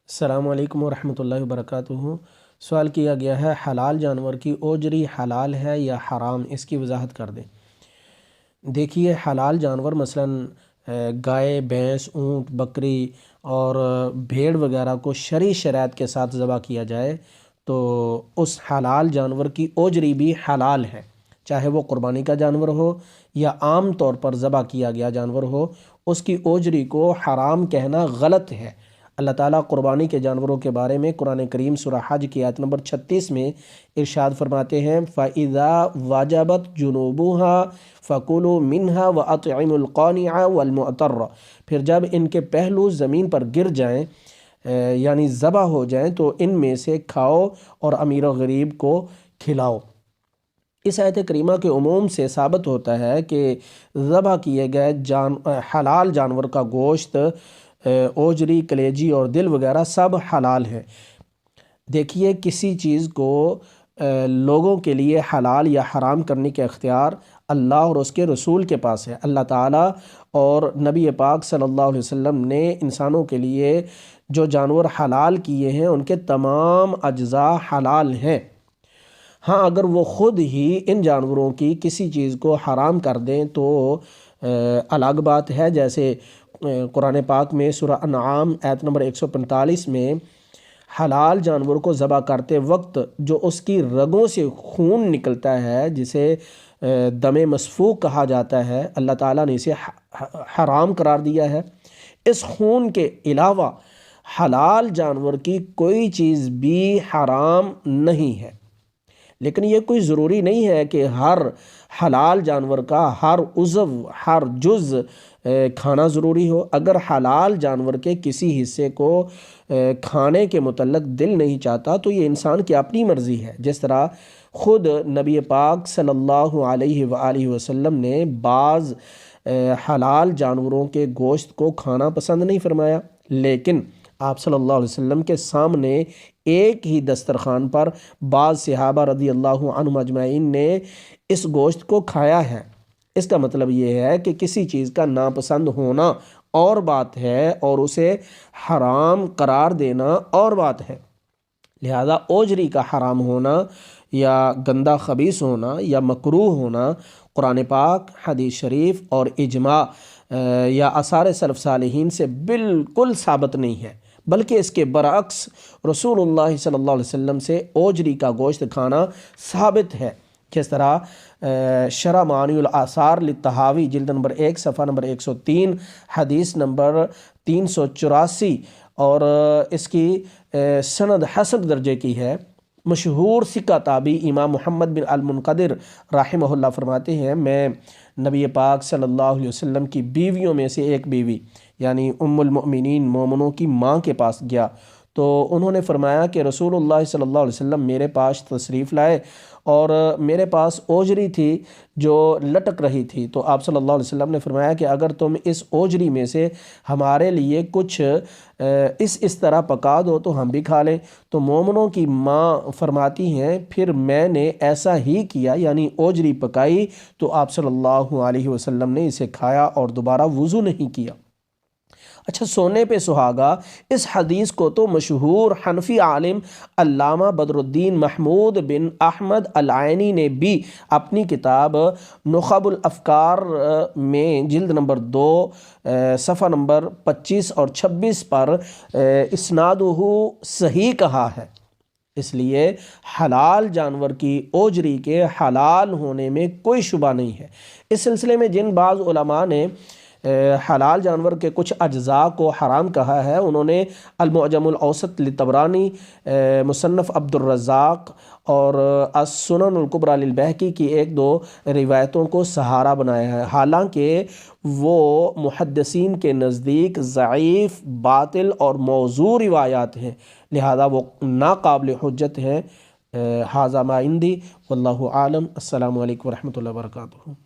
السلام علیکم ورحمۃ اللہ وبرکاتہ۔ سوال کیا گیا ہے حلال جانور کی اوجری حلال ہے یا حرام، اس کی وضاحت کر دیں۔ دیکھیے حلال جانور مثلاً گائے، بھینس، اونٹ، بکری اور بھیڑ وغیرہ کو شرعی شرائط کے ساتھ ذبح کیا جائے تو اس حلال جانور کی اوجری بھی حلال ہے، چاہے وہ قربانی کا جانور ہو یا عام طور پر ذبح کیا گیا جانور ہو۔ اس کی اوجری کو حرام کہنا غلط ہے۔ اللہ تعالیٰ قربانی کے جانوروں کے بارے میں قرآن کریم سورہ حج کی آیت نمبر 36 میں ارشاد فرماتے ہیں فَإِذَا وَجَبَتْ جُنُوبُهَا فَكُلُوا مِنْهَا وَأَطْعِمُوا الْقَانِعَ وَالْمُعْتَرَّ، پھر جب ان کے پہلو زمین پر گر جائیں یعنی ذبح ہو جائیں تو ان میں سے کھاؤ اور امیر و غریب کو کھلاؤ۔ اس آیت کریمہ کے عموم سے ثابت ہوتا ہے کہ ذبح کیے گئے حلال جانور کا گوشت، اوجری، کلیجی اور دل وغیرہ سب حلال ہے۔ دیکھیے کسی چیز کو لوگوں کے لیے حلال یا حرام کرنے کے اختیار اللہ اور اس کے رسول کے پاس ہے۔ اللہ تعالیٰ اور نبی پاک صلی اللہ علیہ وسلم نے انسانوں کے لیے جو جانور حلال کیے ہیں ان کے تمام اجزاء حلال ہیں۔ ہاں اگر وہ خود ہی ان جانوروں کی کسی چیز کو حرام کر دیں تو الگ بات ہے، جیسے قرآن پاک میں سورہ انعام آیت نمبر 145 میں حلال جانور کو ذبح کرتے وقت جو اس کی رگوں سے خون نکلتا ہے جسے دم مسفوک کہا جاتا ہے، اللہ تعالیٰ نے اسے حرام قرار دیا ہے۔ اس خون کے علاوہ حلال جانور کی کوئی چیز بھی حرام نہیں ہے، لیکن یہ کوئی ضروری نہیں ہے کہ ہر حلال جانور کا ہر عضو، ہر جز کھانا ضروری ہو۔ اگر حلال جانور کے کسی حصے کو کھانے کے متعلق دل نہیں چاہتا تو یہ انسان کی اپنی مرضی ہے، جس طرح خود نبی پاک صلی اللہ علیہ وآلہ وسلم نے بعض حلال جانوروں کے گوشت کو کھانا پسند نہیں فرمایا، لیکن آپ صلی اللہ علیہ وسلم کے سامنے ایک ہی دسترخوان پر بعض صحابہ رضی اللہ عنہم اجمعین نے اس گوشت کو کھایا ہے۔ اس کا مطلب یہ ہے کہ کسی چیز کا ناپسند ہونا اور بات ہے اور اسے حرام قرار دینا اور بات ہے۔ لہذا اوجری کا حرام ہونا یا گندہ خبیث ہونا یا مکروہ ہونا قرآن پاک، حدیث شریف اور اجماع یا آثار سلف صالحین سے بالکل ثابت نہیں ہے، بلکہ اس کے برعکس رسول اللہ صلی اللہ علیہ وسلم سے اوجری کا گوشت کھانا ثابت ہے، جس طرح شرح معانی الآثار للطحاوی جلد نمبر 1 صفحہ نمبر 103 حدیث نمبر 384 اور اس کی سند حسن درجے کی ہے۔ مشہور ثقہ تابعی امام محمد بن المنقدر رحمہ اللہ فرماتے ہیں میں نبی پاک صلی اللہ علیہ وسلم کی بیویوں میں سے ایک بیوی یعنی ام المؤمنین مومنوں کی ماں کے پاس گیا تو انہوں نے فرمایا کہ رسول اللہ صلی اللہ علیہ وسلم میرے پاس تشریف لائے اور میرے پاس اوجری تھی جو لٹک رہی تھی، تو آپ صلی اللہ علیہ وسلم نے فرمایا کہ اگر تم اس اوجری میں سے ہمارے لیے کچھ اس طرح پکا دو تو ہم بھی کھا لیں۔ تو مومنوں کی ماں فرماتی ہیں پھر میں نے ایسا ہی کیا، یعنی اوجری پکائی تو آپ صلی اللہ علیہ وسلم نے اسے کھایا اور دوبارہ وضو نہیں کیا۔ اچھا، سونے پہ سہاگا، اس حدیث کو تو مشہور حنفی عالم علامہ بدر الدین محمود بن احمد العینی نے بھی اپنی کتاب نخب الافکار میں جلد نمبر 2 صفحہ نمبر 25 اور 26 پر اسنادہ صحیح کہا ہے۔ اس لیے حلال جانور کی اوجری کے حلال ہونے میں کوئی شبہ نہیں ہے۔ اس سلسلے میں جن بعض علماء نے حلال جانور کے کچھ اجزاء کو حرام کہا ہے، انہوں نے المعجم الاوسط لطبرانی، مصنف عبد الرزاق اور السنن الکبریٰ للبیہقی کی 1-2 روایتوں کو سہارا بنایا ہے، حالانکہ وہ محدثین کے نزدیک ضعیف، باطل اور موضوع روایات ہیں، لہذا وہ ناقابل حجت ہیں۔ ھذا ما عندی واللہ عالم۔ السلام علیکم ورحمۃ اللہ وبرکاتہ۔